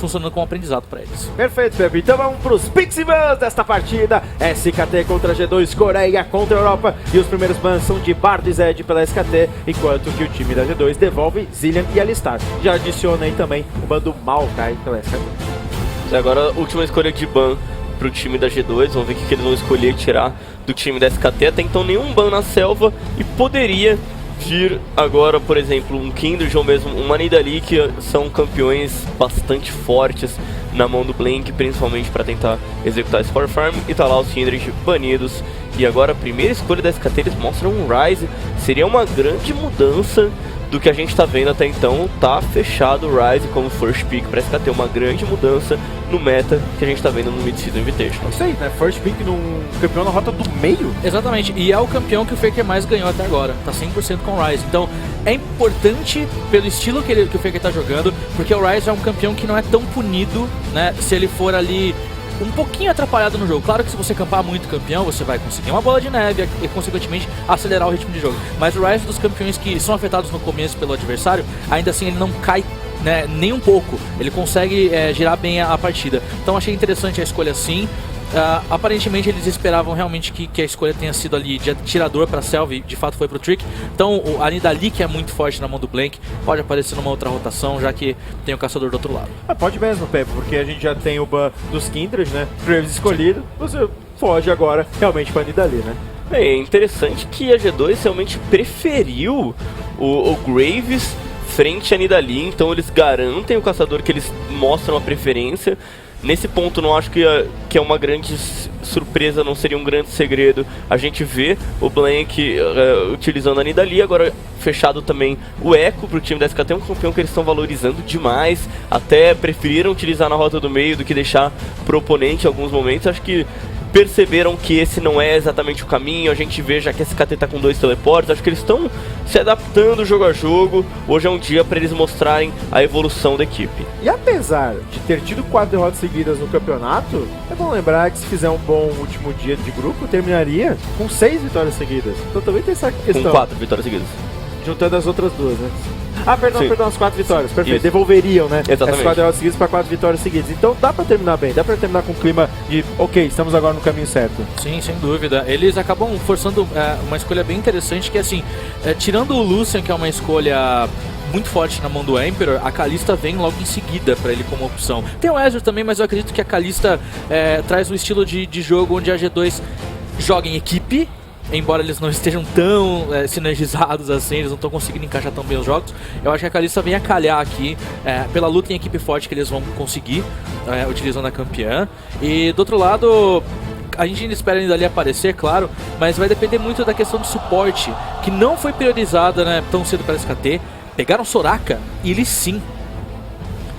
funcionando como aprendizado para eles. Perfeito, Pepe. Então vamos para os picks e bans desta partida. SKT contra G2, Coreia contra Europa. E os primeiros bans são de Bardo e Zed pela SKT, enquanto que o time da G2 devolve Zilean e Alistar. Já adiciona aí também o ban do Maokai pela SKT. E agora, última escolha de ban pro time da G2. Vamos ver o que eles vão escolher tirar do time da SKT. Até então nenhum ban na selva e poderia vir agora, por exemplo, um Kindred ou mesmo uma Nidalee, que são campeões bastante fortes na mão do Blank, principalmente para tentar executar esse Power Farm, e tá lá os Kindred banidos. E agora a primeira escolha da SKT, eles mostram um Ryze. Seria uma grande mudança do que a gente tá vendo até então. Tá fechado o Ryze como first pick para SKT, uma grande mudança no meta que a gente tá vendo no Mid-Season Invitational. Isso aí, né? First pick num campeão na rota do meio. Exatamente, e é o campeão que o Faker mais ganhou até agora, tá 100% com o Ryze. Então é importante pelo estilo que o Faker tá jogando, porque o Ryze é um campeão que não é tão punido, né, se ele for ali um pouquinho atrapalhado no jogo. Claro que se você campar muito campeão, você vai conseguir uma bola de neve e consequentemente acelerar o ritmo de jogo. Mas o Ryze dos campeões que são afetados no começo pelo adversário, ainda assim ele não cai, né, nem um pouco. Ele consegue girar bem a partida. Então achei interessante a escolha sim. Aparentemente eles esperavam realmente que a escolha tenha sido ali de atirador para Selva e de fato foi pro Trick. Então a Nidalee, que é muito forte na mão do Blank, pode aparecer numa outra rotação, já que tem o caçador do outro lado. Pode mesmo, Pepe, porque a gente já tem o ban dos Kindred, né? Graves escolhido, você foge agora realmente pra Nidalee, né? É interessante que a G2 realmente preferiu o Graves frente a Nidalee, então eles garantem o caçador, que eles mostram a preferência. Nesse ponto não acho que é uma grande surpresa, não seria um grande segredo a gente vê o Blank utilizando a Nidalee. Agora fechado também o Echo pro time da SKT, é um campeão que eles estão valorizando demais, até preferiram utilizar na rota do meio do que deixar pro oponente em alguns momentos. Acho que perceberam que esse não é exatamente o caminho. A gente vê já que a SKT tá com 2 teleportes, acho que eles estão se adaptando jogo a jogo. Hoje é um dia para eles mostrarem a evolução da equipe. E apesar de ter tido 4 derrotas seguidas no campeonato, é bom lembrar que se fizer um bom último dia de grupo, terminaria com 6 vitórias seguidas. Então também tem essa questão. Com 4 vitórias seguidas. Juntando as outras 2, né? Perdão, as 4 vitórias, perfeito. Isso. Devolveriam, né? Exatamente. As 4 derrotas seguidas para 4 vitórias seguidas. Então dá pra terminar bem, dá pra terminar com o clima de, ok, estamos agora no caminho certo. Sim, sem dúvida. Eles acabam forçando uma escolha bem interessante, que é assim, tirando o Lucian, que é uma escolha muito forte na mão do Emperor, a Kalista vem logo em seguida pra ele como opção. Tem o Ezreal também, mas eu acredito que a Kalista traz um estilo de jogo onde a G2 joga em equipe. Embora eles não estejam tão sinergizados assim, eles não estão conseguindo encaixar tão bem os jogos, eu acho que a Kalista vem a calhar aqui pela luta em equipe forte que eles vão conseguir utilizando a campeã. E do outro lado, a gente ainda espera ainda ali aparecer, claro, mas vai depender muito da questão do suporte, que não foi priorizada, né, tão cedo para a SKT. Pegaram Soraka e ele sim.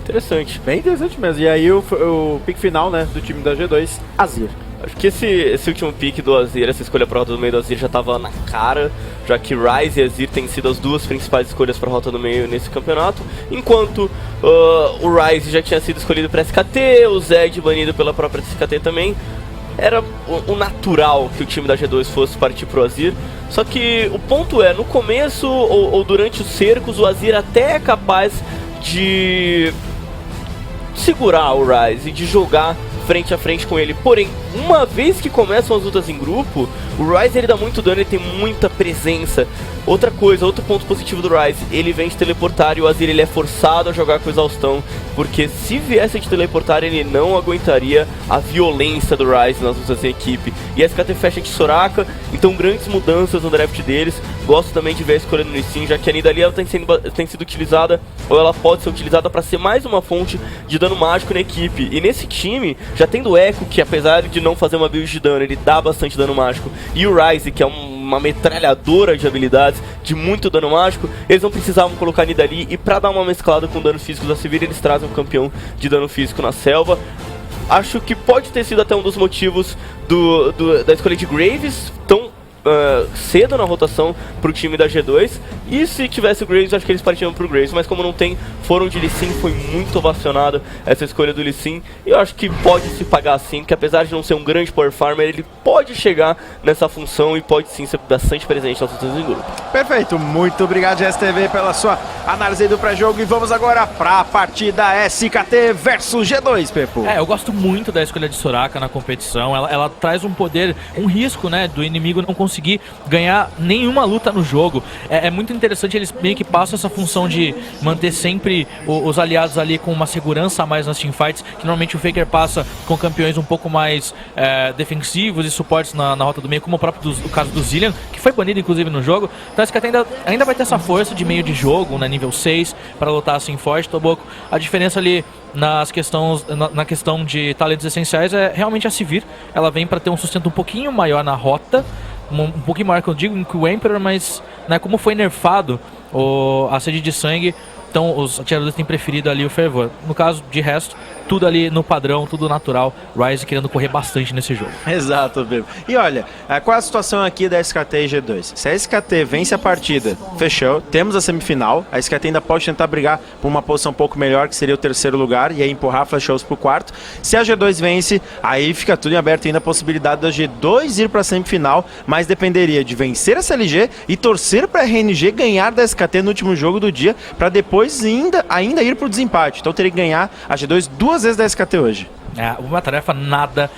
Interessante. Bem interessante mesmo. E aí o pick final, né, do time da G2, Azir. Acho que esse último pick do Azir, essa escolha para a rota do meio do Azir já estava na cara, já que Ryze e Azir têm sido as duas principais escolhas para a rota do meio nesse campeonato, enquanto o Ryze já tinha sido escolhido para SKT, o Zed banido pela própria SKT também. Era o natural que o time da G2 fosse partir pro Azir, só que o ponto é, no começo ou durante os cercos, o Azir até é capaz de segurar o Ryze e de jogar frente a frente com ele. Porém, uma vez que começam as lutas em grupo, o Ryze ele dá muito dano, ele tem muita presença. Outra coisa, outro ponto positivo do Ryze, ele vem de teleportar e o Azir ele é forçado a jogar com exaustão, porque se viesse de teleportar ele não aguentaria a violência do Ryze nas lutas em equipe. E a SKT fecha de Soraka, então grandes mudanças no draft deles. Gosto também de ver a escolha no Nissin, já que a Nidalee ela tem sido utilizada, ou ela pode ser utilizada para ser mais uma fonte de dano mágico na equipe. E nesse time, já tendo o Echo, que apesar de não fazer uma build de dano, ele dá bastante dano mágico, e o Ryze, que é uma metralhadora de habilidades, de muito dano mágico, eles não precisavam colocar a Nidalee, e pra dar uma mesclada com danos físicos da Sivir, eles trazem um campeão de dano físico na selva. Acho que pode ter sido até um dos motivos da escolha de Graves, tão cedo na rotação pro time da G2, e se tivesse o Graves, acho que eles partiam pro Graves, mas como não tem, foram de Lee Sin, foi muito ovacionado essa escolha do Lee Sin, e eu acho que pode se pagar sim, que apesar de não ser um grande power farmer, ele pode chegar nessa função e pode sim ser bastante presente nas lutas em grupo. Perfeito, muito obrigado GSTV pela sua análise aí do pré-jogo, e vamos agora pra partida SKT versus G2, Pepo. Eu gosto muito da escolha de Soraka na competição, ela traz um poder, um risco, né, do inimigo não conseguir ganhar nenhuma luta no jogo. É muito interessante, eles meio que passam essa função de manter sempre os aliados ali com uma segurança a mais nas teamfights, que normalmente o Faker passa com campeões um pouco mais defensivos e suportes na rota do meio, como o caso do Zilean, que foi banido inclusive no jogo. Então a SKT ainda vai ter essa força de meio de jogo, né, nível 6, para lutar assim forte. Toboco, a diferença ali na questão de talentos essenciais é realmente a Sivir. Ela vem para ter um sustento um pouquinho maior na rota, um pouquinho maior que eu digo que o Emperor, mas né, como foi nerfado a sede de sangue, então os atiradores têm preferido ali o fervor. No caso, de resto, tudo ali no padrão, tudo natural. Ryze querendo correr bastante nesse jogo. Exato, Bebo. E olha, qual é a situação aqui da SKT e G2? Se a SKT vence a partida, fechou, temos a semifinal, a SKT ainda pode tentar brigar por uma posição um pouco melhor, que seria o terceiro lugar, e aí empurrar a Flash House pro quarto. Se a G2 vence, aí fica tudo em aberto, ainda a possibilidade da G2 ir pra semifinal, mas dependeria de vencer essa LG e torcer pra RNG ganhar da SKT no último jogo do dia, pra depois ainda ir pro desempate. Então teria que ganhar a G2 duas vezes da SKT hoje. Uma tarefa nada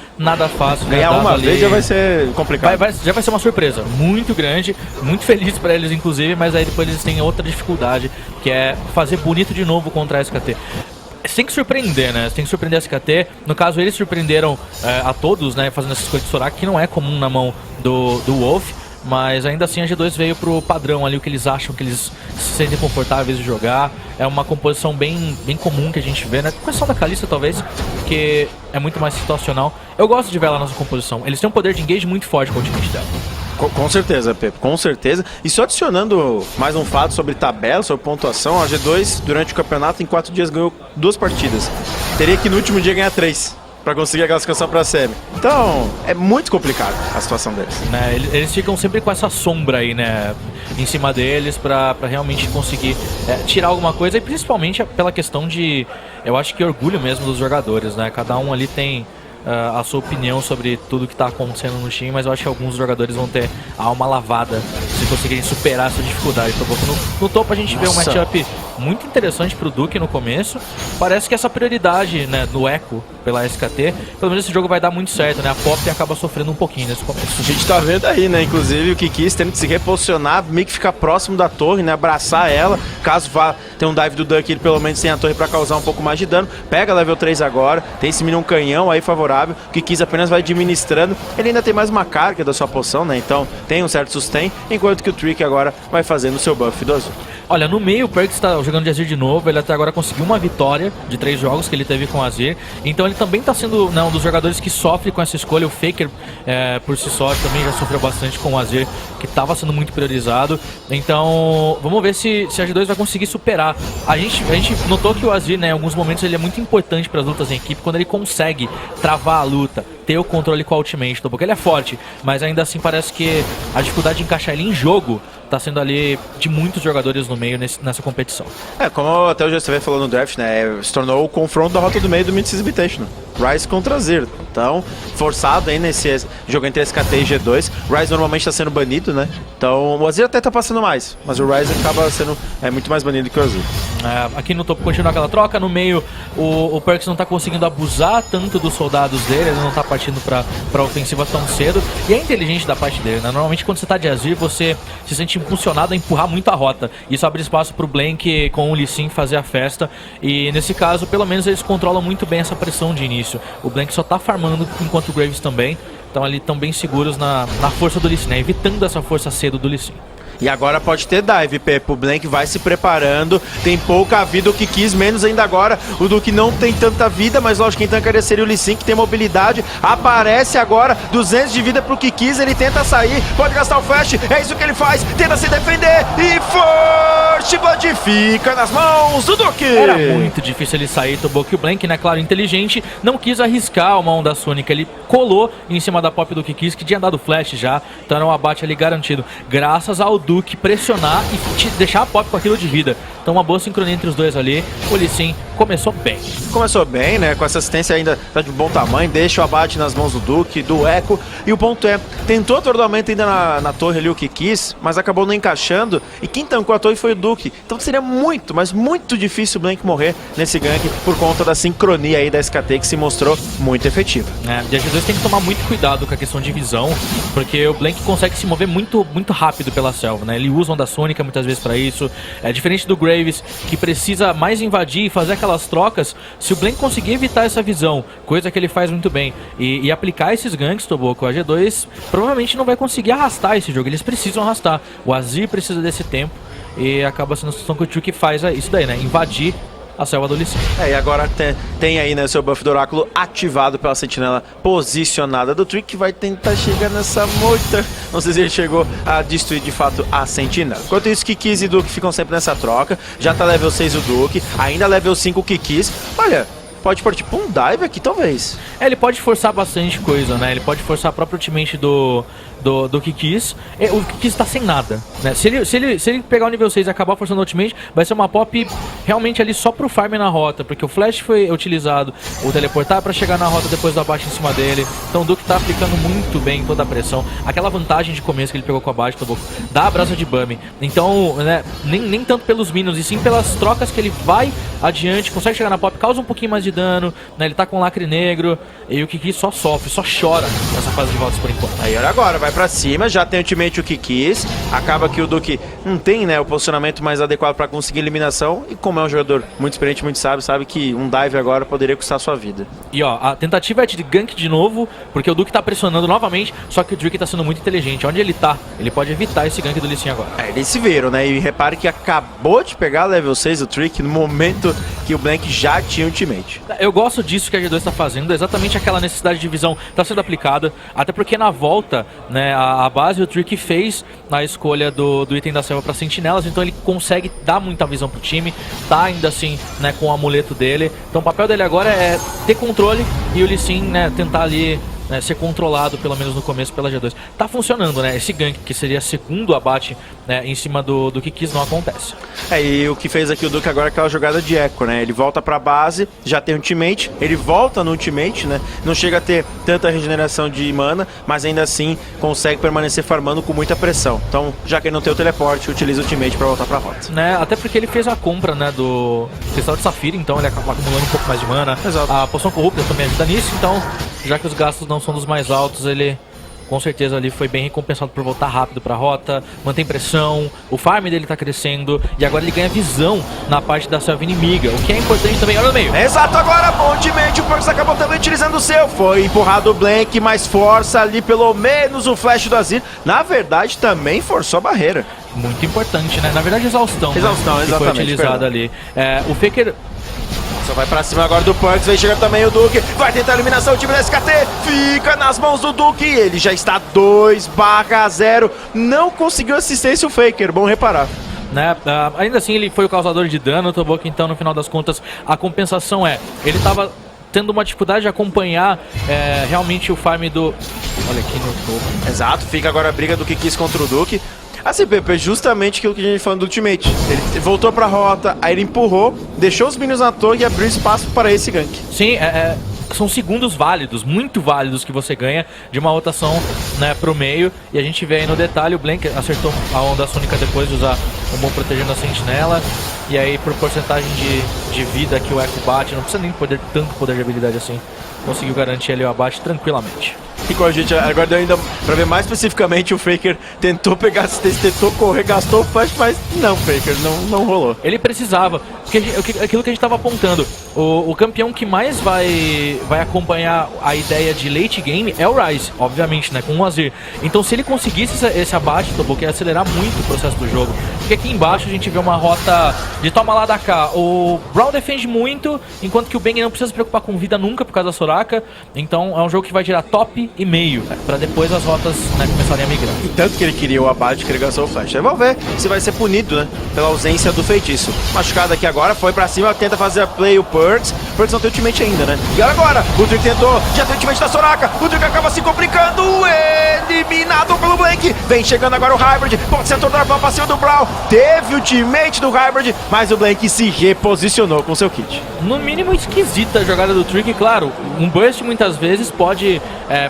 fácil. Ganhar uma vez já vai ser complicado. Já vai ser uma surpresa muito grande, muito feliz pra eles inclusive, mas aí depois eles têm outra dificuldade, que é fazer bonito de novo contra a SKT. Você tem que surpreender, né? Você tem que surpreender a SKT. No caso, eles surpreenderam a todos, né? Fazendo essa escolha de Soraka, que não é comum na mão do Wolf. Mas ainda assim a G2 veio pro padrão ali, o que eles acham que eles se sentem confortáveis de jogar. É uma composição bem comum que a gente vê, né? Com exceção da Kalista talvez, porque é muito mais situacional. Eu gosto de ver ela nessa composição. Eles têm um poder de engage muito forte com o ultimate dela. Com certeza, Pepe, com certeza. E só adicionando mais um fato sobre tabela, sobre pontuação, a G2 durante o campeonato em 4 dias ganhou 2 partidas. Teria que no último dia ganhar 3. Pra conseguir a classificação pra semi. Então, é muito complicado a situação deles. Eles ficam sempre com essa sombra aí, né, em cima deles pra realmente conseguir tirar alguma coisa, e principalmente pela questão de, eu acho que orgulho mesmo dos jogadores, né, cada um ali tem a sua opinião sobre tudo que está acontecendo no time, mas eu acho que alguns jogadores vão ter a alma lavada se conseguirem superar essa dificuldade. No topo a gente vê um matchup muito interessante pro Duke no começo. Parece que essa prioridade, né, do Echo pela SKT, pelo menos esse jogo vai dar muito certo, né? A Pop acaba sofrendo um pouquinho nesse começo. A gente tá vendo aí, né? Inclusive o Kikis tendo que se reposicionar, meio que ficar próximo da torre, né? Abraçar ela, caso vá ter um dive do Duck, ele pelo menos tem a torre pra causar um pouco mais de dano. Pega level 3 agora, tem esse minion canhão aí favorável, o Kikis apenas vai administrando. Ele ainda tem mais uma carga da sua poção, né? Então tem um certo sustain, enquanto que o Trick agora vai fazendo o seu buff do azul. Olha, no meio o Perkz está jogando de Azir de novo, ele até agora conseguiu uma vitória de 3 jogos que ele teve com o Azir, então ele também está sendo um dos jogadores que sofre com essa escolha. O Faker, por si só, também já sofreu bastante com o Azir, que estava sendo muito priorizado, então vamos ver se a G2 vai conseguir superar. A gente notou que o Azir, né, em alguns momentos ele é muito importante para as lutas em equipe, quando ele consegue travar a luta, ter o controle com a ultimate, porque ele é forte, mas ainda assim parece que a dificuldade de encaixar ele em jogo tá sendo ali de muitos jogadores no meio nessa competição. Como até o GSTV falou no draft, né, se tornou o confronto da rota do meio do Mid-Season Invitational. Ryze contra Azir. Então, forçado aí nesse jogo entre SKT e G2. Ryze normalmente está sendo banido, né? Então, o Azir até tá passando mais, mas o Ryze acaba sendo muito mais banido que o Azir. Aqui no topo continua aquela troca, no meio o Perkz não tá conseguindo abusar tanto dos soldados dele, ele não tá partindo pra ofensiva tão cedo, e é inteligente da parte dele, né? Normalmente quando você tá de Azir, você se sente impulsionado a empurrar muito a rota. Isso abre espaço pro Blank com o Lee Sin fazer a festa, e nesse caso, pelo menos eles controlam muito bem essa pressão de início. O Blank só tá farmando, enquanto o Graves também. Então ali estão bem seguros na força do Lee Sin, né? Evitando essa força cedo do Lee Sin. E agora pode ter dive, Pepe. O Blank vai se preparando. Tem pouca vida, o Kikis menos ainda agora. O Duke não tem tanta vida, mas lógico, quem tancaria seria o Lee Sin, que tem mobilidade. Aparece agora, 200 de vida pro Kikis. Ele tenta sair, pode gastar o flash. É isso que ele faz, tenta se defender. E First Blood fica nas mãos do Duke. Era muito difícil ele sair, tomou que o Blank, né, claro, inteligente, não quis arriscar uma onda sônica. Ele colou em cima da pop do Kikis, que tinha dado flash já. Então era um abate ali garantido. Graças ao Duke pressionar e deixar a pop com aquilo de vida. Então uma boa sincronia entre os dois ali. O Lee Sin começou bem. Começou bem, né? Com essa assistência ainda tá de bom tamanho. Deixa o abate nas mãos do Duke, do Echo. E o ponto é, tentou atordoamento ainda na torre ali o Kikis, mas acabou não encaixando. E quem tancou a torre foi o Duke. Então seria muito, mas muito difícil o Blank morrer nesse gank por conta da sincronia aí da SKT, que se mostrou muito efetiva. E a G2 tem que tomar muito cuidado com a questão de visão, porque o Blank consegue se mover muito rápido pela selva, né? Ele usa onda sônica muitas vezes pra isso. É diferente do Graves, que precisa mais invadir e fazer aquelas trocas. Se o Blank conseguir evitar essa visão, coisa que ele faz muito bem, e aplicar esses ganks, Toboco, a G2 provavelmente não vai conseguir arrastar esse jogo. Eles precisam arrastar. O Azir precisa desse tempo e acaba sendo a situação que o Tio que faz isso daí, né? Invadir a selva do Lee Sin. E agora tem aí, né, seu buff do Oráculo ativado pela sentinela posicionada do Trick, que vai tentar chegar nessa moita. Não sei se ele chegou a destruir de fato a sentinela. Enquanto isso, Kikis e Duke ficam sempre nessa troca. Já tá level 6 o Duke, ainda level 5 o Kikis. Olha, pode pôr tipo um dive aqui, talvez. Ele pode forçar bastante coisa, né? Ele pode forçar a própria ultimate do Kikis. O Kikis tá sem nada, né? Se ele pegar o nível 6 e acabar forçando a ultimate, vai ser uma pop realmente ali só pro farm na rota, porque o flash foi utilizado, o teleportar pra chegar na rota depois do abate em cima dele. Então o Duke tá aplicando muito bem toda a pressão. Aquela vantagem de começo que ele pegou com o abate, dá a brasa de Bummy. Então, né, nem tanto pelos minions, e sim pelas trocas que ele vai adiante, consegue chegar na pop, causa um pouquinho mais de dano, né? Ele tá com lacre negro, e o Kikis só sofre, só chora nessa fase de voltas por enquanto. Aí olha agora, vai pra cima, já tem ultimate o Kikis. Acaba que o Duke não tem, né, o posicionamento mais adequado pra conseguir eliminação. E como é um jogador muito experiente, muito sábio, sabe que um dive agora poderia custar sua vida. E ó, a tentativa é de gank de novo, porque o Duke tá pressionando novamente, só que o Drake tá sendo muito inteligente. Onde ele tá, ele pode evitar esse gank do Lee Sin agora. Eles se viram, né? E repare que acabou de pegar level 6 o Trick no momento que o Blank já tinha ultimate. Eu gosto disso que a G2 tá fazendo, exatamente aquela necessidade de visão tá sendo aplicada, até porque na volta, né, a base, o Trick fez a escolha do item da selva para sentinelas, então ele consegue dar muita visão pro time, tá ainda assim, né, com o amuleto dele. Então o papel dele agora é ter controle e o Lee Sin, né, tentar ali, né, ser controlado, pelo menos no começo, pela G2. Tá funcionando, né? Esse gank, que seria segundo abate, né, em cima do Kikis, não acontece. E o que fez aqui o Duke agora é aquela jogada de eco, né? Ele volta pra base, já tem ultimate, ele volta no ultimate, né? Não chega a ter tanta regeneração de mana, mas ainda assim consegue permanecer farmando com muita pressão. Então, já que ele não tem o teleporte, utiliza o ultimate pra voltar pra rota. Né? Até porque ele fez a compra, né, do cristal de safira, então ele acaba acumulando um pouco mais de mana. Exato. A poção corrupta também ajuda nisso, então, já que os gastos não são dos mais altos, ele com certeza ali foi bem recompensado por voltar rápido pra rota, mantém pressão, o farm dele tá crescendo e agora ele ganha visão na parte da selva inimiga, o que é importante também. Olha no meio. Exato, agora bom ultimate, o Perks acabou também utilizando o seu, foi empurrado o Blank, mas força ali pelo menos o flash do Azir, na verdade também forçou a barreira. Muito importante, né? Na verdade exaustão, exaustão, né? Que exatamente, foi utilizada ali. O Faker só vai pra cima agora do Perks, vem chegando também o Duke, vai tentar a eliminação, o time da SKT fica nas mãos do Duke, ele já está 2/0, não conseguiu assistência o Faker, bom reparar. Né? Ainda assim ele foi o causador de dano, Toboco, então no final das contas a compensação ele tava tendo uma dificuldade de acompanhar realmente o farm do... Olha aqui no topo. Exato, fica agora a briga do Kikis contra o Duke. Assim, Pepe, é justamente aquilo que a gente falou do ultimate. Ele voltou pra rota, aí ele empurrou, deixou os minions na torre e abriu espaço para esse gank. Sim, são segundos válidos, muito válidos, que você ganha de uma rotação, né, pro meio. E a gente vê aí no detalhe, o Blank acertou a onda sônica depois de usar o bom protegendo a sentinela. E aí por porcentagem de vida que o Echo bate, não precisa nem tanto poder de habilidade assim, conseguiu garantir ali o abate tranquilamente. aqui com a gente. Agora deu ainda pra ver mais especificamente, o Faker tentou pegar assistência, tentou correr, gastou o flash, mas não, Faker, não rolou. Ele precisava, porque aquilo que a gente estava apontando, o campeão que mais vai acompanhar a ideia de late game é o Ryze, obviamente, né, com o Azir. Então se ele conseguisse esse abate, Toboco, ia acelerar muito o processo do jogo. Porque aqui embaixo a gente vê uma rota de toma lá da cá. O Brawl defende muito, enquanto que o Bang não precisa se preocupar com vida nunca por causa da Soraka. Então é um jogo que vai girar top e meio, pra depois as rotas, né, começarem a migrar. E tanto que ele queria o abate que ele gastou o flash. Vamos ver se vai ser punido, né, pela ausência do feitiço. Machucado aqui agora, foi pra cima, tenta fazer a play o Perkz. Perkz não tem ultimate ainda, né? E agora, o Trick tentou, já tem ultimate da Soraka. O Trick acaba se complicando, eliminado pelo Blank. Vem chegando agora o Hybrid, pode ser a tornar pra cima do Brawl. Teve ultimate do Hybrid, mas o Blank se reposicionou com seu kit. No mínimo esquisita a jogada do Trick, claro, um burst muitas vezes pode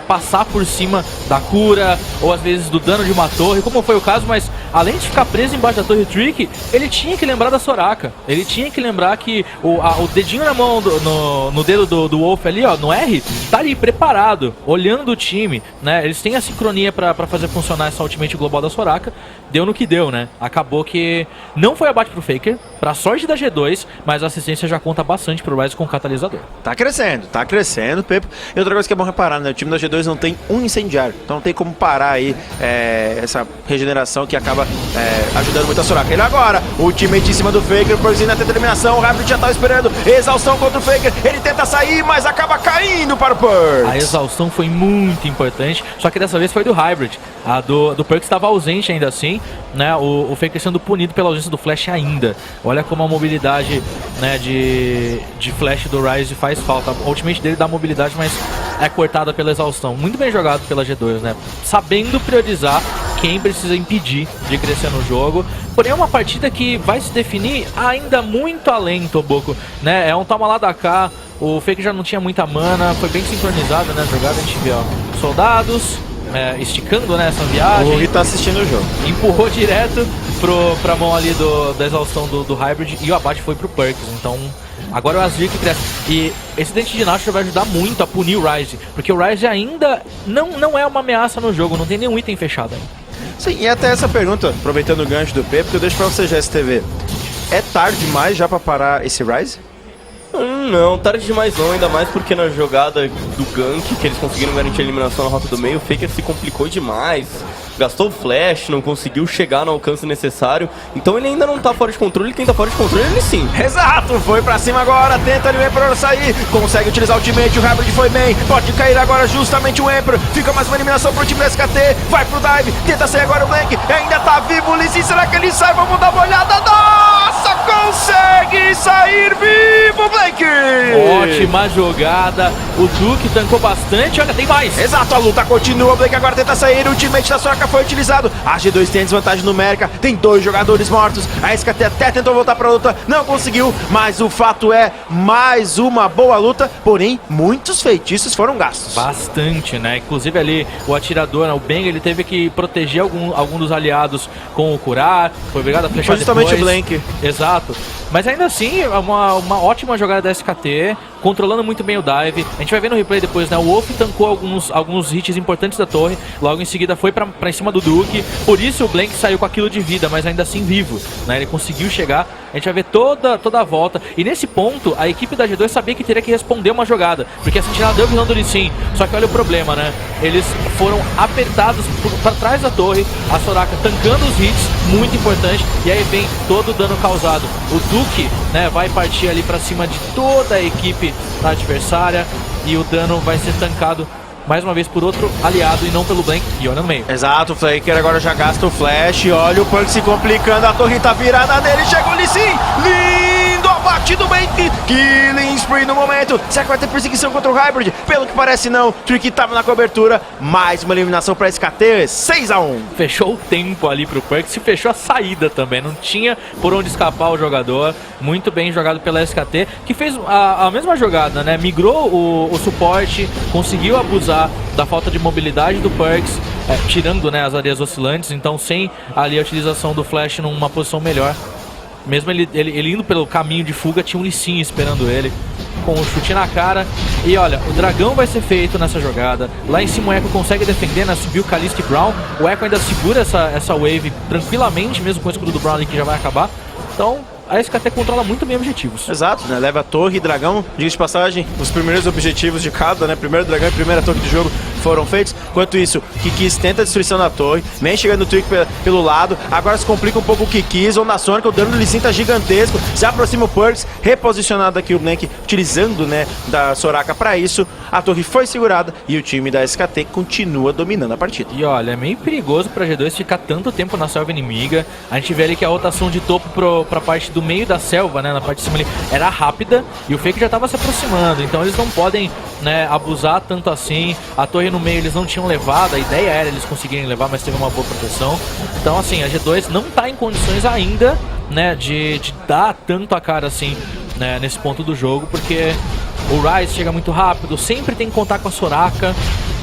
passar por cima da cura, ou às vezes do dano de uma torre, como foi o caso, mas além de ficar preso embaixo da torre Trick, ele tinha que lembrar da Soraka, ele tinha que lembrar que o dedinho na mão, no dedo do Wolf ali, ó, no R, tá ali preparado, olhando o time, né, eles têm a sincronia pra fazer funcionar essa ultimate global da Soraka, deu no que deu, né, acabou que não foi abate pro Faker, pra sorte da G2, mas a assistência já conta bastante pro Ryze com o catalisador. Tá crescendo, Pepo. E outra coisa que é bom reparar, né? O time da G2 não tem um incendiário, então não tem como parar aí essa regeneração que acaba ajudando muito a Soraka. Ele agora, ultimate em cima do Faker, o Perkz na determinação, o Hybrid já tá esperando, exaustão contra o Faker, ele tenta sair, mas acaba caindo para o Perkz. A exaustão foi muito importante, só que dessa vez foi do Hybrid. A do Perkz estava ausente ainda assim, né? O Faker sendo punido pela ausência do Flash ainda. Olha como a mobilidade, né, de Flash do Ryze faz falta. A ultimate dele dá mobilidade, mas é cortada pela exaustão. Muito bem jogado pela G2, né? Sabendo priorizar quem precisa impedir de crescer no jogo. Porém é uma partida que vai se definir ainda muito além, Toboco, né? É um toma lá da cá. O Faker já não tinha muita mana, foi bem sincronizado, né? A jogada a gente vê, ó, soldados esticando, né, essa viagem. O Gui tá assistindo o jogo. Empurrou direto pra mão ali da exaustão do Hybrid e o abate foi pro Perkz. Então agora o Azir que cresce. E esse dente de Nashor vai ajudar muito a punir o Ryze, porque o Ryze ainda não é uma ameaça no jogo, não tem nenhum item fechado ainda. Sim, e até essa pergunta, aproveitando o gancho do Pepo, que eu deixo pra você, GSTV. É tarde demais já pra parar esse Ryze? Não, tarde demais não, ainda mais porque na jogada do gank, que eles conseguiram garantir a eliminação na rota do meio, o Faker se complicou demais, gastou o flash, não conseguiu chegar no alcance necessário, então ele ainda não tá fora de controle, quem tá fora de controle ele sim. Exato, foi pra cima agora, tenta ali o Emperor sair, consegue utilizar o ultimate, o Hybrid foi bem, pode cair agora justamente o Emperor, fica mais uma eliminação pro time do SKT, vai pro dive, tenta sair agora o Blank, ainda tá vivo o Lee Sin, será que ele sai? Vamos dar uma olhada, nossa, consegue sair vivo, Blank! Ótima jogada, o Duke tancou bastante, olha, tem mais! Exato, a luta continua, o Blank agora tenta sair, o ultimate da Soraka foi utilizado, a G2 tem a desvantagem numérica, tem 2 jogadores mortos, a SKT até tentou voltar pra luta, não conseguiu, mas o fato é, mais uma boa luta, porém, muitos feitiços foram gastos. Bastante, né? Inclusive ali, o atirador, né, o Bang, ele teve que proteger algum dos aliados com o curar, foi obrigado a flechar justamente depois. o Blank. Exato. Mas ainda assim, uma ótima jogada da SKT, controlando muito bem o dive. A gente vai ver no replay depois, né? O Wolf tancou alguns hits importantes da torre, logo em seguida foi pra cima do Duke, por isso o Blank saiu com aquilo de vida, mas ainda assim vivo, né? Ele conseguiu chegar, a gente vai ver toda a volta, e nesse ponto, a equipe da G2 sabia que teria que responder uma jogada, porque a Sentinela deu visão do Lee Sin, só que olha o problema, né? Eles foram apertados pra trás da torre, a Soraka tancando os hits, muito importante, e aí vem todo o dano causado. O Duke, né, vai partir ali pra cima de toda a equipe adversária, e o dano vai ser tancado mais uma vez por outro aliado e não pelo Blank, e olha no meio. Exato, o Faker agora já gasta o flash, olha o Perkz se complicando, a torre tá virada nele, chega o Lee Sin, lindo abate do Blank, killing spree no momento, será que vai ter perseguição contra o Hybrid? Pelo que parece não, Trick tava na cobertura, mais uma eliminação pra SKT, 6-1. Fechou o tempo ali pro Perkz e fechou a saída também, não tinha por onde escapar o jogador, muito bem jogado pela SKT, que fez a mesma jogada, né, migrou o suporte, conseguiu abusar da falta de mobilidade do Perkz, tirando, né, as areias oscilantes, então sem ali a utilização do flash numa posição melhor. Mesmo ele indo pelo caminho de fuga, tinha um Lee Sin esperando ele, com o chute na cara. E olha, o dragão vai ser feito nessa jogada. Lá em cima o Echo consegue defender, né? Subiu o Kalista e Braum. O Echo ainda segura essa wave tranquilamente, mesmo com o escudo do Braum ali que já vai acabar. Então, a SKT controla muito bem objetivos. Exato, né? Leva a torre e dragão. Diga de passagem, os primeiros objetivos de cada, né? Primeiro dragão e primeira torre do jogo foram feitos. Enquanto isso, Kikis tenta a destruição da torre. Vem chegando o Trick pelo lado. Agora se complica um pouco o Kikis. Ou na Sonic, o dano do Lee Sin tá gigantesco. Se aproxima o Perkz. Reposicionado aqui o Blank, utilizando, né, da Soraka pra isso. A torre foi segurada e o time da SKT continua dominando a partida. E olha, é meio perigoso pra G2 ficar tanto tempo na selva inimiga. A gente vê ali que a rotação de topo pra parte do meio da selva, né, na parte de cima ali, era rápida e o Fake já tava se aproximando. Então eles não podem, né, abusar tanto assim. A torre no meio eles não tinham levado, a ideia era eles conseguirem levar, mas teve uma boa proteção. Então assim, a G2 não tá em condições ainda, né, de dar tanto a cara assim, né, nesse ponto do jogo, porque o Ryze chega muito rápido, sempre tem que contar com a Soraka,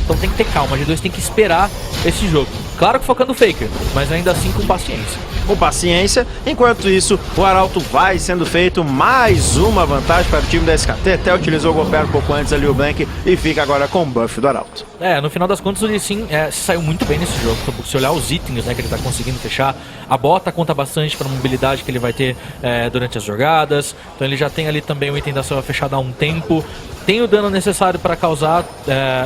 então tem que ter calma, a G2 tem que esperar esse jogo. Claro que focando o Faker, mas ainda assim com paciência. Com paciência, enquanto isso o Arauto vai sendo feito, mais uma vantagem para o time da SKT, até utilizou o golpe um pouco antes ali o Blank e fica agora com o buff do Arauto. No final das contas o Lee Sin se saiu muito bem nesse jogo, se olhar os itens, né, que ele está conseguindo fechar, a bota conta bastante para a mobilidade que ele vai ter durante as jogadas, então ele já tem ali também o item da selva fechado há um tempo, tem o dano necessário para causar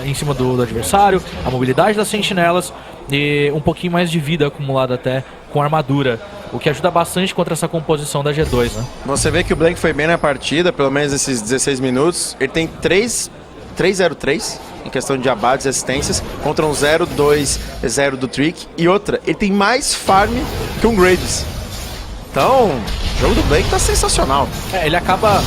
em cima do adversário, a mobilidade das sentinelas e um pouquinho mais de vida acumulada até com armadura, o que ajuda bastante contra essa composição da G2, né? Você vê que o Blank foi bem na partida, pelo menos esses 16 minutos. Ele tem 3-0-3 em questão de abates e assistências, contra um 0-2-0 do Trick. E outra, ele tem mais farm que um Graves. Então, o jogo do Blank tá sensacional. Ele acaba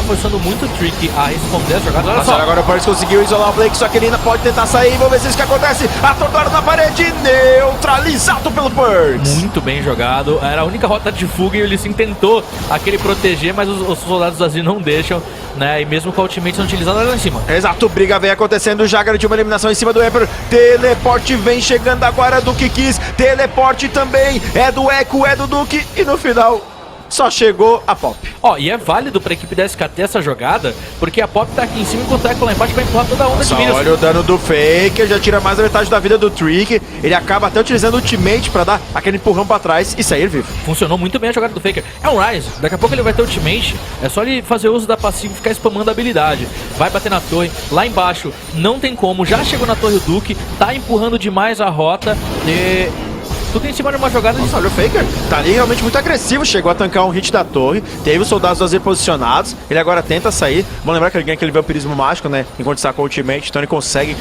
forçando muito o Trick a responder as jogadas. Olha só. Agora o Perkz conseguiu isolar o Blake, só que ele ainda pode tentar sair. Vamos ver se isso que acontece. Atordoado na parede, neutralizado pelo Perkz. Muito bem jogado. Era a única rota de fuga e o Lee Sin tentou aquele proteger, mas os soldados do Azir não deixam, né? E mesmo com a ultimate sendo utilizada lá em cima. Exato, briga vem acontecendo. Já garantiu uma eliminação em cima do Emperor. Teleporte vem chegando agora do Kikis. Teleporte também é do Echo, é do Duke. E no final só chegou a Pop. E é válido pra equipe da SKT essa jogada, porque a Pop tá aqui em cima enquanto o Echo lá embaixo vai empurrar toda a onda de minions. Olha o dano do Faker, já tira mais da metade da vida do Trick. Ele acaba até utilizando o ultimate pra dar aquele empurrão pra trás e sair vivo. Funcionou muito bem a jogada do Faker. É um Ryze, daqui a pouco ele vai ter ultimate, é só ele fazer uso da passiva e ficar spamando a habilidade. Vai bater na torre, lá embaixo não tem como, já chegou na torre o Duke, tá empurrando demais a rota e tudo em cima de uma jogada de... Olha o Faker, tá ali realmente muito agressivo, chegou a tancar um hit da torre, teve os soldados do Azir posicionados, ele agora tenta sair. Vamos lembrar que ele ganha aquele vampirismo mágico, né, enquanto está com o ultimate, então ele consegue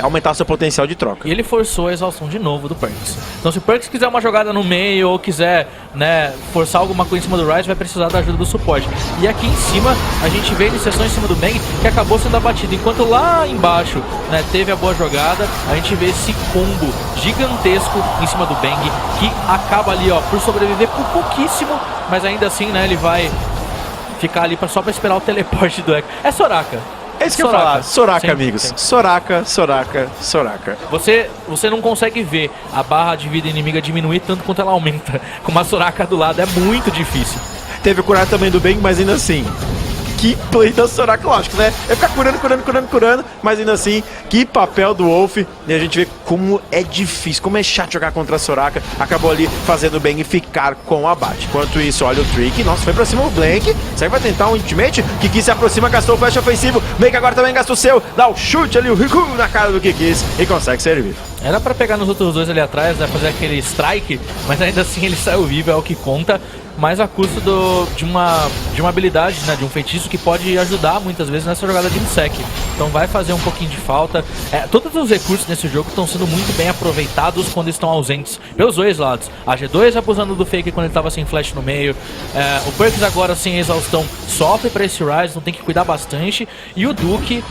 aumentar seu potencial de troca. E ele forçou a exaustão de novo do Perkz. Então se o Perkz quiser uma jogada no meio ou quiser, né, forçar alguma coisa em cima do Ryze, vai precisar da ajuda do suporte. E aqui em cima, a gente vê a iniciação em cima do Bang, que acabou sendo abatido. Enquanto lá embaixo, né, teve a boa jogada, a gente vê esse combo gigantesco em cima do Bang, que acaba ali, por sobreviver por pouquíssimo, mas ainda assim, né, ele vai ficar ali só pra esperar o teleporte do Echo. É Soraka. É isso que eu ia falar. Soraka, sempre, amigos. Sempre. Soraka. Você não consegue ver a barra de vida inimiga diminuir tanto quanto ela aumenta. Com uma Soraka do lado, é muito difícil. Teve o curar também do Bang, mas ainda assim, que play da Soraka, lógico, né? É ficar curando, mas ainda assim, que papel do Wolf. E a gente vê como é difícil, como é chato jogar contra a Soraka. Acabou ali fazendo o Bang ficar com o abate. Enquanto isso, olha o Trick. Nossa, foi pra cima o Blank. Será que vai tentar um ultimate? Kikis se aproxima, gastou o flash ofensivo. Blank agora também gasta o seu. Dá o chute ali, o Riku na cara do Kikis e consegue ser vivo. Era pra pegar nos outros dois ali atrás, né? Fazer aquele strike, mas ainda assim ele saiu vivo, é o que conta. Mas a custo de uma habilidade, né, de um feitiço que pode ajudar muitas vezes nessa jogada de Insec. Então vai fazer um pouquinho de falta. Todos os recursos nesse jogo estão sendo muito bem aproveitados quando estão ausentes, pelos dois lados. A G2 abusando do Fake quando ele estava sem flash no meio. O Perkz agora sem exaustão sofre para esse Ryze, então tem que cuidar bastante. E o Duke,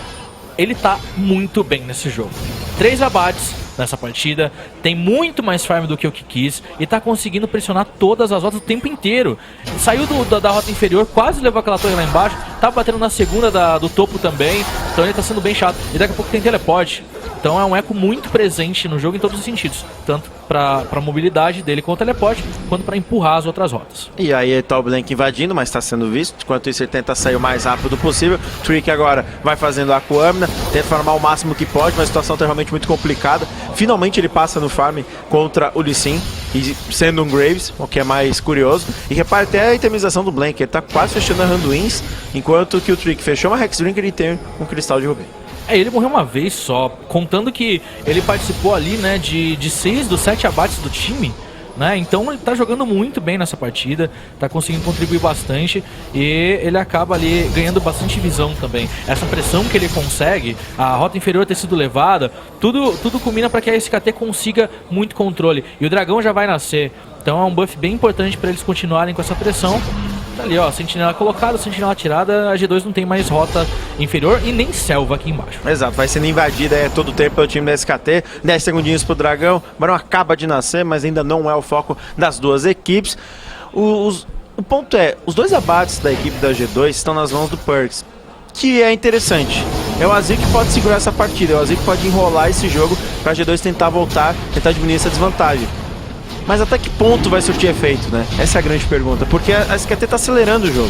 ele tá muito bem nesse jogo. 3 abates nessa partida, tem muito mais farm do que o Kikis e tá conseguindo pressionar todas as rotas o tempo inteiro. Saiu da rota inferior, quase levou aquela torre lá embaixo, tá batendo na segunda do topo também, então ele tá sendo bem chato. E daqui a pouco tem teleporte. Então é um eco muito presente no jogo em todos os sentidos, tanto pra mobilidade dele com o teleporte, quanto pra empurrar as outras rotas. E aí tá o Blank invadindo, mas está sendo visto. Enquanto isso ele tenta sair o mais rápido possível. Trick agora vai fazendo a Aquamina, tenta farmar o máximo que pode, mas a situação tá realmente muito complicada. Finalmente ele passa no farm contra o Lee Sin, e sendo um Graves, o que é mais curioso. E repare até a itemização do Blank, ele tá quase fechando a Randuins, enquanto que o Trick fechou uma Hexdrink e ele tem um Cristal de Rubim. Ele morreu uma vez só, contando que ele participou ali, né, de 6 dos 7 abates do time, né? Então ele tá jogando muito bem nessa partida, tá conseguindo contribuir bastante e ele acaba ali ganhando bastante visão também. Essa pressão que ele consegue, a rota inferior ter sido levada, tudo culmina para que a SKT consiga muito controle. E o dragão já vai nascer, então é um buff bem importante para eles continuarem com essa pressão. Tá ali, ó, sentinela colocada, sentinela tirada, a G2 não tem mais rota inferior e nem selva aqui embaixo. Exato, vai sendo invadida todo o tempo pelo time da SKT, 10 segundinhos pro dragão, o Barão acaba de nascer, mas ainda não é o foco das duas equipes. O ponto é, os dois abates da equipe da G2 estão nas mãos do Perkz, que é interessante. É o Azir que pode segurar essa partida, é o Azir que pode enrolar esse jogo pra G2 tentar voltar, tentar diminuir essa desvantagem. Mas até que ponto vai surtir efeito, né? Essa é a grande pergunta, porque a SKT tá acelerando o jogo.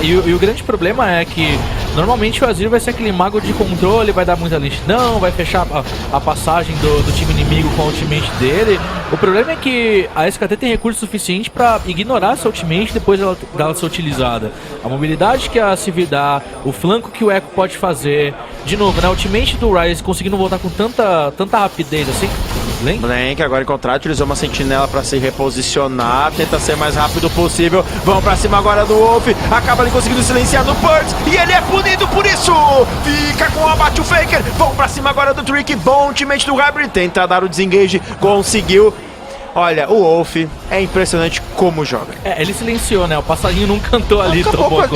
E o grande problema é que normalmente o Azir vai ser aquele mago de controle, vai dar muita lentidão, vai fechar a passagem do time inimigo com a ultimate dele. O problema é que a SKT tem recurso suficiente para ignorar essa ultimate depois dela ser utilizada. A mobilidade que a Sivir dá, o flanco que o Echo pode fazer. De novo, né, a ultimate do Ryze conseguindo voltar com tanta rapidez assim. Blank agora em contrato, utilizou uma sentinela para se reposicionar, tenta ser mais rápido possível. Vão pra cima agora do Wolf, acaba ali conseguindo silenciar no Perkz e ele é punido por isso. Fica com o abate o Faker. Vão pra cima agora do Trick, bom ultimate do Hybrid, tenta dar o desengage, conseguiu. Olha, o Wolf é impressionante como joga. Ele silenciou, né? O passarinho não cantou ali. Ele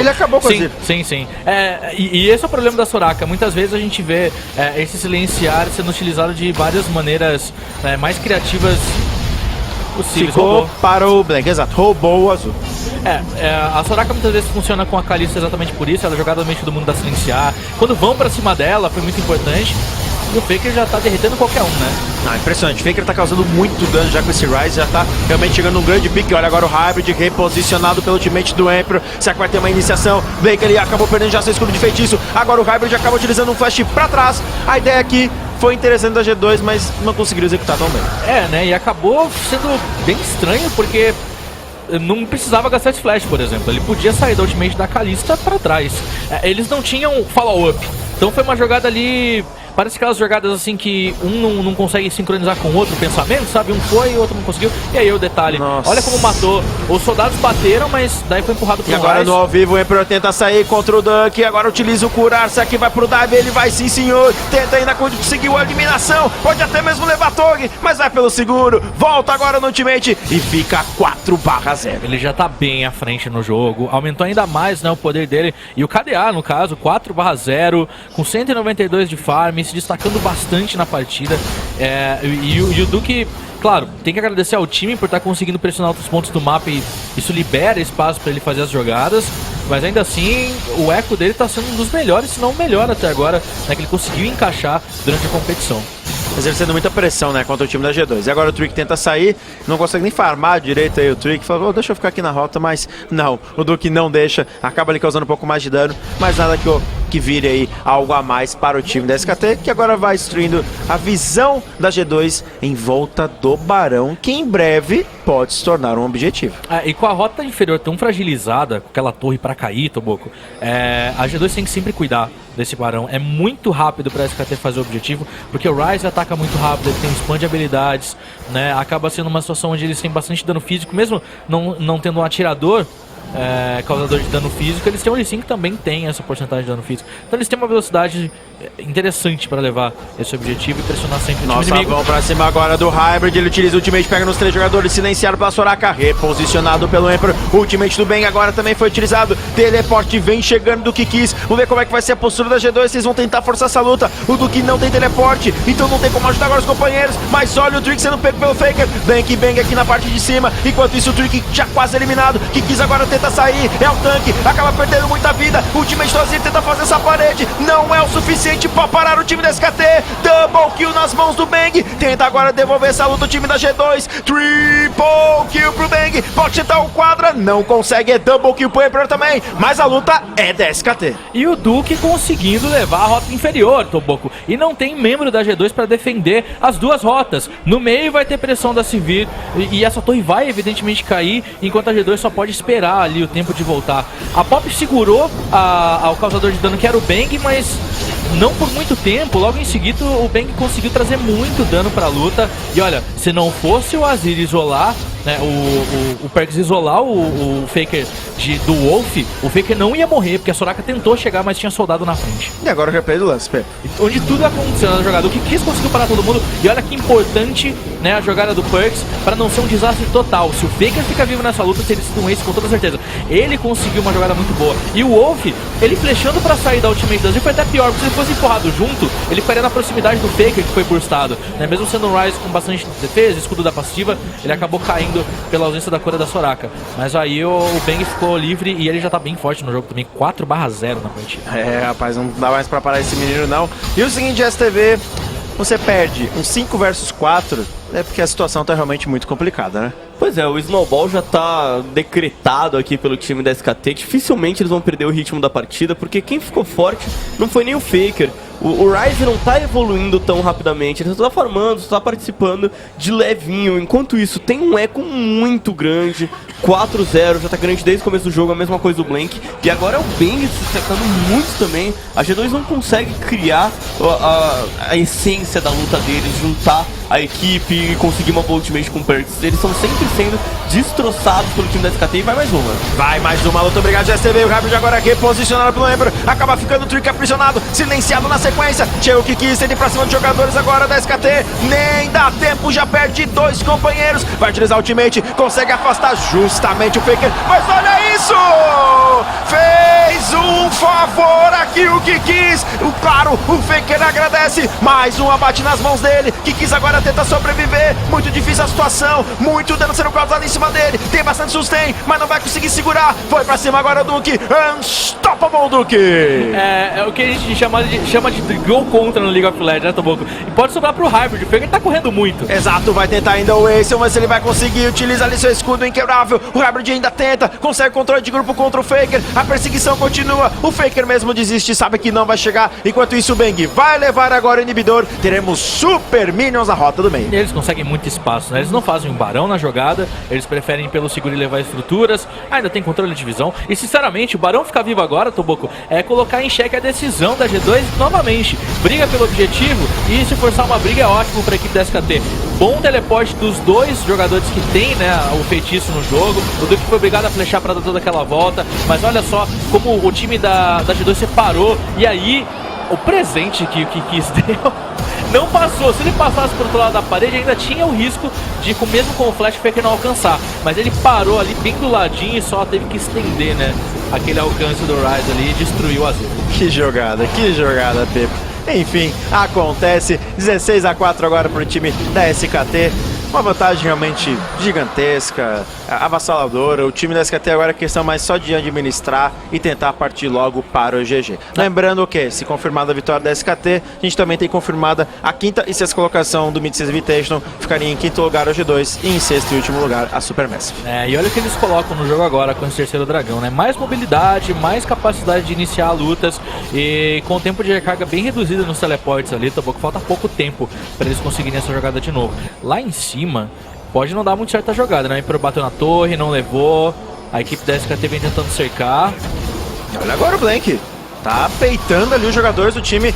acabou com a Azir. Sim. E esse é o problema da Soraka. Muitas vezes a gente vê esse silenciar sendo utilizado de várias maneiras mais criativas possíveis. Ficou para o Blank, exato. Roubou o azul. A Soraka muitas vezes funciona com a Kalista exatamente por isso. Ela é jogada no meio do mundo da silenciar. Quando vão pra cima dela, foi muito importante. E o Faker já tá derretendo qualquer um, né? Impressionante. O Faker tá causando muito dano já com esse Ryze, já tá realmente chegando num grande pique. Olha agora o Hybrid reposicionado pelo ultimate do Emperor. Será que vai ter uma iniciação? Blake ele acabou perdendo já seu escudo de feitiço. Agora o Hybrid acaba utilizando um flash pra trás. A ideia aqui foi interessante da G2, mas não conseguiu executar tão bem. Né? E acabou sendo bem estranho, porque não precisava gastar esse flash, por exemplo. Ele podia sair da ultimate da Kalista pra trás. Eles não tinham follow-up. Então foi uma jogada ali... Parece aquelas jogadas assim que um não consegue sincronizar com o outro pensamento, sabe? Um foi e o outro não conseguiu. E aí o detalhe, nossa, olha como matou. Os soldados bateram, mas daí foi empurrado pro E agora Ryze. no ao vivo o Emperor tenta sair contra o Dunk. Agora utiliza o curar-se aqui, vai pro dive. Ele vai sim, senhor. Tenta ainda conseguir a eliminação. Pode até mesmo levar Tog, mas vai pelo seguro. Volta agora no ultimate e fica 4/0. Ele já tá bem à frente no jogo. Aumentou ainda mais, né, o poder dele. E o KDA, no caso, 4/0, com 192 de farm, se destacando bastante na partida. E o Duke, claro, tem que agradecer ao time por estar conseguindo pressionar outros pontos do mapa e isso libera espaço para ele fazer as jogadas. Mas ainda assim, o eco dele está sendo um dos melhores, se não o melhor até agora, né, que ele conseguiu encaixar durante a competição. Exercendo muita pressão, né, contra o time da G2. E agora o Trick tenta sair, não consegue nem farmar direito aí o Trick. Falou, deixa eu ficar aqui na rota, mas não, o Duke não deixa. Acaba ali causando um pouco mais de dano, mas nada que vire aí algo a mais para o time da SKT, que agora vai destruindo a visão da G2 em volta do Barão, que em breve pode se tornar um objetivo. E com a rota inferior tão fragilizada, com aquela torre para cair, Toboco, a G2 tem que sempre cuidar desse Barão. É muito rápido para a SKT fazer o objetivo, porque o Ryze ataca muito rápido, ele tem spam de habilidades, né? Acaba sendo uma situação onde eles têm bastante dano físico, mesmo não tendo um atirador causador de dano físico, eles têm um Lee Sin que também tem essa porcentagem de dano físico. Então eles têm uma velocidade interessante para levar esse objetivo e pressionar sempre o time inimigo. Vão pra cima agora do Hybrid, ele utiliza o ultimate, pega nos 3 jogadores, silenciado pela Soraka, reposicionado pelo Emperor. O ultimate do Ben agora também foi utilizado, teleporte vem chegando do Kikis. Vamos ver como é que vai ser a postura da G2, vocês vão tentar forçar essa luta. O Duke não tem teleporte, então não tem como ajudar agora os companheiros, mas olha o Trick sendo pego pelo Faker. Bang aqui na parte de cima, enquanto isso o Trick já quase eliminado. Kikis agora tenta tenta sair, é o tanque, acaba perdendo muita vida. O time de Azir tenta fazer essa parede, não é o suficiente pra parar o time da SKT. Double kill nas mãos do Bang, tenta agora devolver essa luta o time da G2. Triple kill pro Bang, pode tentar o quadra, não consegue, é double kill pro Emperor também, mas a luta é da SKT. E o Duke conseguindo levar a rota inferior, Toboco. E não tem membro da G2 para defender as duas rotas. No meio vai ter pressão da Sivir e essa torre vai evidentemente cair, enquanto a G2 só pode esperar ali o tempo de voltar. A Pop segurou o causador de dano, que era o Bang, mas não por muito tempo. Logo em seguida o Bang conseguiu trazer muito dano para a luta. E olha, se não fosse o Azir isolar, né, o Perkz isolar o Faker do Wolf, o Faker não ia morrer, porque a Soraka tentou chegar, mas tinha soldado na frente. E agora o replay do lance, Pep. Onde tudo aconteceu na jogada. O que quis conseguiu parar todo mundo. E olha que importante, né, a jogada do Perkz para não ser um desastre total. Se o Faker fica vivo nessa luta, teria sido um ace com toda certeza. Ele conseguiu uma jogada muito boa. E o Wolf, ele flechando para sair da ultimate do Azir foi até pior, porque se ele fosse empurrado junto, ele ficaria na proximidade do Faker, que foi burstado, né? Mesmo sendo um Ryze com bastante defesa, escudo da passiva, ele acabou caindo pela ausência da cura da Soraka. Mas aí o Bang ficou livre e ele já tá bem forte no jogo também, 4/0 na partida. É, rapaz, não dá mais pra parar esse menino não. E o seguinte, STV, você perde um 5 versus 4, é porque a situação tá realmente muito complicada, né? Pois é, o Snowball já tá decretado aqui pelo time da SKT. Dificilmente eles vão perder o ritmo da partida, porque quem ficou forte não foi nem o Faker. O Ryze não tá evoluindo tão rapidamente, ele só tá farmando, só tá participando de levinho. Enquanto isso, tem um eco muito grande, 4-0, já tá grande desde o começo do jogo, a mesma coisa do Blank. E agora é o Bang se secando muito também. A G2 não consegue criar a essência da luta deles, juntar a equipe e conseguir uma boa ultimate com o Perkz. Eles estão sempre sendo destroçados pelo time da SKT e vai mais uma. Vai mais uma luta, obrigado STV. O Hybrid agora reposicionado pelo Emperor, acaba ficando o Trick aprisionado, silenciado na sequência. Chega o Kiki, sente pra cima dos jogadores agora da SKT, nem dá tempo, já perde 2 companheiros. Vai utilizar o ultimate, consegue afastar justamente o Faker, mas olha isso! Fez um favor aqui o Kikis. Claro, o Faker agradece, mais um abate nas mãos dele. Kikis agora tenta sobreviver, muito difícil a situação, muito dano sendo causado em cima dele, tem bastante sustain, mas não vai conseguir segurar. Foi pra cima agora o Duke, unstoppable Duke. É o que a gente chama de gol contra no League of Legends, né, Toboco? E pode sobrar pro Hybrid, o Faker tá correndo muito. Exato, vai tentar ainda o Ace, mas ele vai conseguir, utiliza ali seu escudo inquebrável. O Hybrid ainda tenta, consegue controle de grupo contra o Faker, a perseguição continua, o Faker mesmo desiste, sabe que não vai chegar. Enquanto isso o Bang vai levar agora o inibidor, teremos super minions na rota do meio. E eles conseguem muito espaço, né? Eles não fazem um barão na jogada, eles preferem pelo seguro e levar estruturas, ainda tem controle de visão. E sinceramente, o barão ficar vivo agora, Toboco, é colocar em xeque a decisão da G2 novamente. Briga pelo objetivo e se forçar uma briga é ótimo para a equipe da SKT. Bom teleporte dos dois jogadores que tem, né, o feitiço no jogo. O Duke foi obrigado a flechar para dar toda aquela volta, mas olha só como o time da G2 separou. E aí, o presente que o Kikis deu não passou. Se ele passasse pro outro lado da parede, ainda tinha o risco de, mesmo com o flash, o Faker não alcançar. Mas ele parou ali bem do ladinho e só teve que estender, né, aquele alcance do Ryze ali e destruiu o Azir. Que jogada, Pepe. Enfim, acontece. 16-4 agora pro time da SKT. Uma vantagem realmente gigantesca, avassaladora. O time da SKT agora é questão mais só de administrar e tentar partir logo para o GG. Lembrando que, se confirmada a vitória da SKT, a gente também tem confirmada a quinta e sexta colocação do Mid-Season Invitational. Ficaria em quinto lugar o G2 e em sexto e último lugar a Supermassive. E olha o que eles colocam no jogo agora com esse terceiro dragão, né? Mais mobilidade, mais capacidade de iniciar lutas e com o tempo de recarga bem reduzido nos teleportes ali, Toboco, falta pouco tempo para eles conseguirem essa jogada de novo. Lá em cima, pode não dar muito certo a jogada, né? O Emperor bateu na torre, não levou. A equipe da SKT vem tentando cercar. Olha agora o Blank. Tá peitando ali os jogadores do time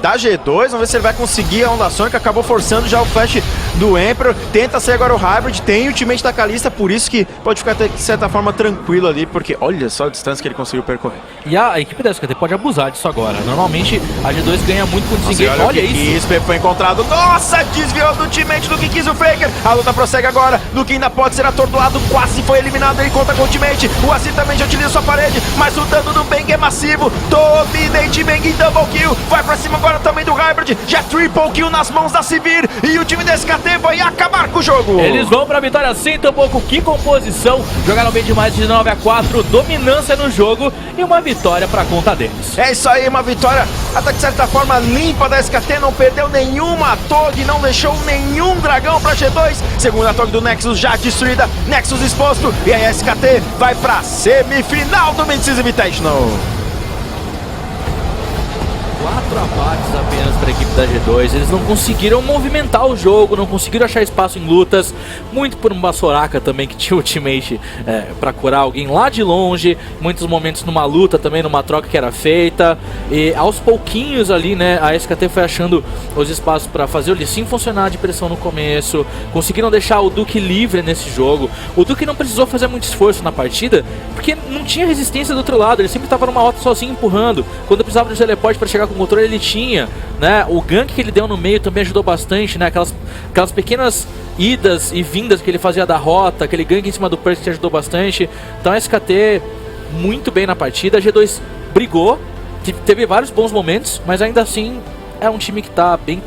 da G2. Vamos ver se ele vai conseguir a ondulação, que acabou forçando já o flash do Emperor. Tenta ser agora o Hybrid. Tem o ultimate da Kalista, por isso que pode ficar até de certa forma tranquilo ali, porque olha só a distância que ele conseguiu percorrer. E a equipe da SKT pode abusar disso agora. Normalmente a G2 ganha muito com desengage. Olha isso. Foi encontrado. Nossa, desviou do ultimate do Kikis o Faker. A luta prossegue agora. Duke ainda pode ser atordoado. Quase foi eliminado. Ele conta com o ultimate. O Azir também já utiliza sua parede, mas o dano do Bang é massivo. Dominate Bang em double kill. Vai pra cima agora também do Hybrid. Já triple kill nas mãos da Sivir. E o time da SKT SKT vai acabar com o jogo. Eles vão pra vitória sem tão pouco. Que composição. Jogaram bem demais de 9-4. Dominância no jogo. E uma vitória pra conta deles. É isso aí, uma vitória até que de certa forma limpa da SKT. Não perdeu nenhuma torre, não deixou nenhum dragão pra G2. Segunda torre do Nexus já destruída. Nexus exposto. E a SKT vai pra semifinal do Mid-Season Invitational. 4 abates apenas para a equipe da G2. Eles não conseguiram movimentar o jogo, não conseguiram achar espaço em lutas. Muito por uma Soraka também que tinha ultimate para curar alguém lá de longe. Muitos momentos numa luta também, numa troca que era feita. E aos pouquinhos ali, né, a SKT foi achando os espaços para fazer o Lee Sin funcionar de pressão no começo. Conseguiram deixar o Duke livre nesse jogo. O Duke não precisou fazer muito esforço na partida, porque não tinha resistência do outro lado. Ele sempre estava numa rota sozinho empurrando. Quando precisava de teleporte para chegar com o controle, ele tinha, né? O gank que ele deu no meio também ajudou bastante, né? Aquelas pequenas idas e vindas que ele fazia da rota, aquele gank em cima do Percy que ajudou bastante. Então a SKT muito bem na partida. A G2 brigou, teve vários bons momentos, mas ainda assim é um time que tá bem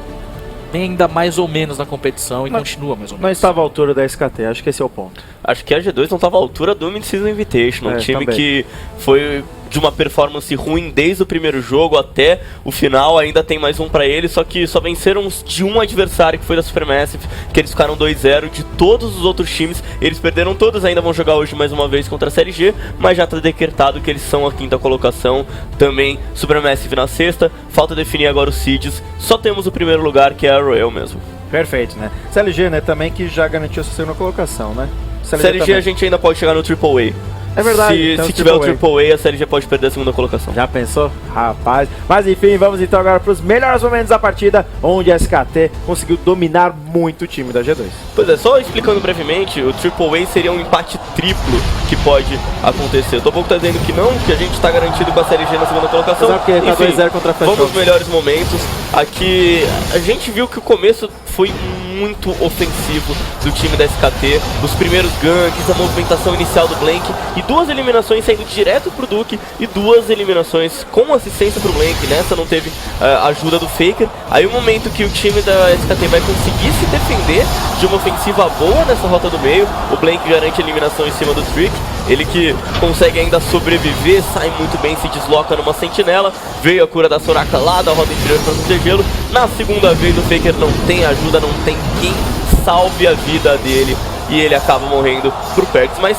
ainda mais ou menos na competição e continua mais ou menos. Não estava à altura da SKT, acho que esse é o ponto. Acho que a G2 não estava à altura do Mid-Season Invitational, um time também. que foi de uma performance ruim desde o primeiro jogo até o final, ainda tem mais um pra eles, só que só venceram de um adversário, que foi da Supermassive, que eles ficaram 2-0. De todos os outros times, eles perderam todos, ainda vão jogar hoje mais uma vez contra a Série G, mas já tá decretado que eles são a 5ª colocação, também Supermassive na 6ª, falta definir agora os seeds, só temos o primeiro lugar, que é a Royal mesmo. Perfeito, né? CLG, né, também que já garantiu a sua segunda colocação, né? CLG também. a gente ainda pode chegar no AAA. É verdade. Se tiver o AAA, a CLG pode perder a 2ª colocação. Já pensou? Rapaz. Mas enfim, vamos então agora para os melhores momentos da partida, onde a SKT conseguiu dominar muito o time da G2. Pois é, só explicando brevemente, o AAA seria um empate triplo que pode acontecer. O Toboco tá dizendo que não, que a gente tá garantido com a CLG na 2ª colocação. Exato, porque tá 2-0 contra a Flash. Vamos aos melhores momentos. Aqui a gente viu que o começo foi muito ofensivo do time da SKT. Os primeiros ganks, a movimentação inicial do Blank e 2 eliminações saindo direto pro Duke e 2 eliminações com assistência pro Blank. Nessa não teve ajuda do Faker. Aí o momento que o time da SKT vai conseguir se defender de uma ofensiva boa nessa rota do meio, o Blank garante a eliminação em cima do Trick. Ele que consegue ainda sobreviver, sai muito bem, se desloca numa sentinela. Veio a cura da Soraka lá da roda inferior para protegê-lo. Na segunda vez o Faker não tem ajuda, não tem quem salve a vida dele e ele acaba morrendo pro Perkz. Mas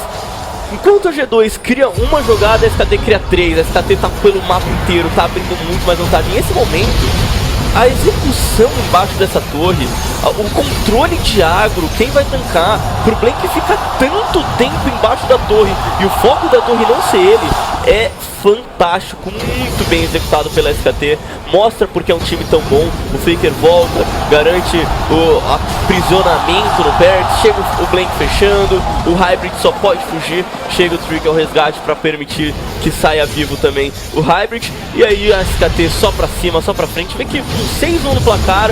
enquanto a G2 cria uma jogada, a SKT cria 3. A SKT tá pelo mapa inteiro, tá abrindo muito mais vantagem. Nesse momento, a execução embaixo dessa torre, o controle de agro, quem vai tancar, pro Blank ficar tanto tempo embaixo da torre e o foco da torre não ser ele, é fantástico, muito bem executado pela SKT, mostra porque é um time tão bom. O Faker volta, garante o aprisionamento no Perkz, chega o Blank fechando, o Hybrid só pode fugir, chega o Trick ao resgate para permitir que saia vivo também o Hybrid, e aí a SKT só pra cima, só pra frente, vê que com 6-1 no placar,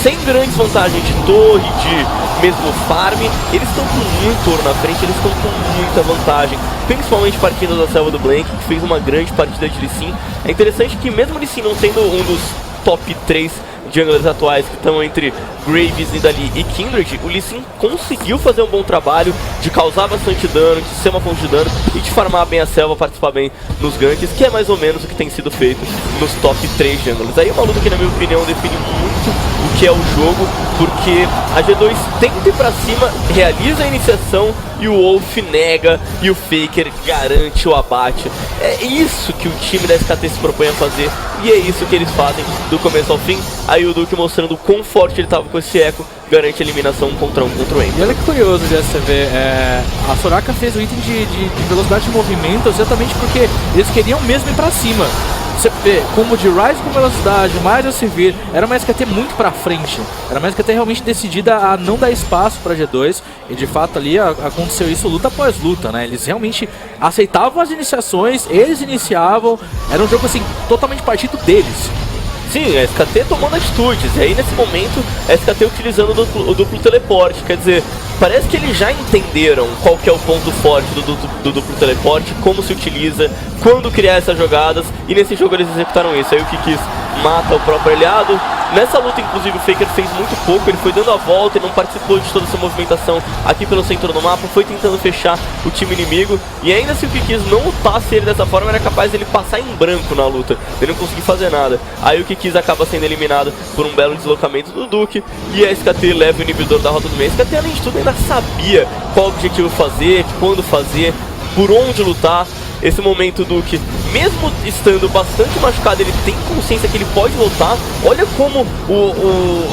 sem grandes vantagens de torre, de mesmo farm, eles estão com muito ouro na frente, eles estão com muita vantagem, principalmente partindo da selva do Blank, que fez uma grande partida de Lee Sin. É interessante que mesmo Lee Sin não sendo um dos top 3 junglers atuais que estão entre Graves, Nidalee e Kindred, o Lee Sin conseguiu fazer um bom trabalho de causar bastante dano, de ser uma fonte de dano e de farmar bem a selva, participar bem nos ganks, que é mais ou menos o que tem sido feito nos top 3 junglers. Aí é uma luta que, na minha opinião, define muito o que é o jogo, porque a G2 tenta ir pra cima, realiza a iniciação e o Wolf nega e o Faker garante o abate. É isso que o time da SKT se propõe a fazer e é isso que eles fazem do começo ao fim. Aí o Duke mostrando o quão forte ele estava com esse eco, garante a eliminação 1 contra 1 contra o Ember. E olha que curioso de você ver, a Soraka fez o item de velocidade de movimento exatamente porque eles queriam mesmo ir pra cima. Você vê, combo de Rise com velocidade, mais a Sivir, era uma SKT muito pra frente. Era uma SKT realmente decidida a não dar espaço pra G2. E de fato ali aconteceu isso luta após luta, né? Eles realmente aceitavam as iniciações, eles iniciavam. Era um jogo assim, totalmente partido deles. Sim, a SKT tomando atitudes, e aí nesse momento a SKT utilizando o duplo teleporte, quer dizer, parece que eles já entenderam qual que é o ponto forte do duplo teleporte, como se utiliza, quando criar essas jogadas, e nesse jogo eles executaram isso. Aí o Kikis mata o próprio aliado, Nessa luta, inclusive, o Faker fez muito pouco, ele foi dando a volta e não participou de toda essa movimentação aqui pelo centro do mapa, foi tentando fechar o time inimigo, e ainda se o Kikis não lutasse ele dessa forma, era capaz dele passar em branco na luta, ele não conseguir fazer nada. Aí o Kikis acaba sendo eliminado por um belo deslocamento do Duke, e a SKT leva o inibidor da rota do meio. A SKT, além de tudo, ainda sabia qual objetivo fazer, quando fazer, por onde lutar. Esse momento, o Duke, mesmo estando bastante machucado, ele tem consciência que ele pode voltar. Olha como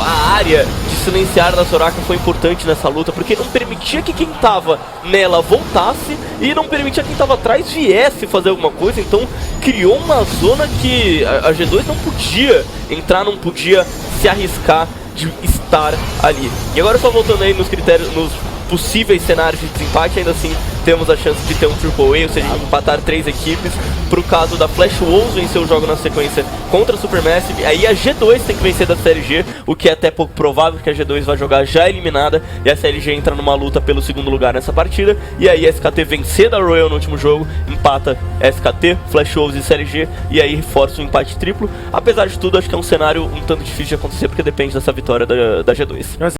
a área de silenciar da Soraka foi importante nessa luta, porque não permitia que quem tava nela voltasse e não permitia que quem tava atrás viesse fazer alguma coisa. Então criou uma zona que a G2 não podia entrar, não podia se arriscar de estar ali. E agora só voltando aí nos critérios, nos possíveis cenários de desempate, ainda assim temos a chance de ter um Triple A, ou seja, empatar 3 equipes. Pro caso da Flash Wolves vencer o jogo na sequência contra a Supermassive, aí a G2 tem que vencer da CLG, o que é até pouco provável, que a G2 vai jogar já eliminada, e a CLG entra numa luta pelo segundo lugar nessa partida, e aí a SKT vencer da Royal no último jogo, empata SKT, Flash Wolves e CLG, e aí reforça o empate triplo. Apesar de tudo, acho que é um cenário um tanto difícil de acontecer, porque depende dessa vitória da G2.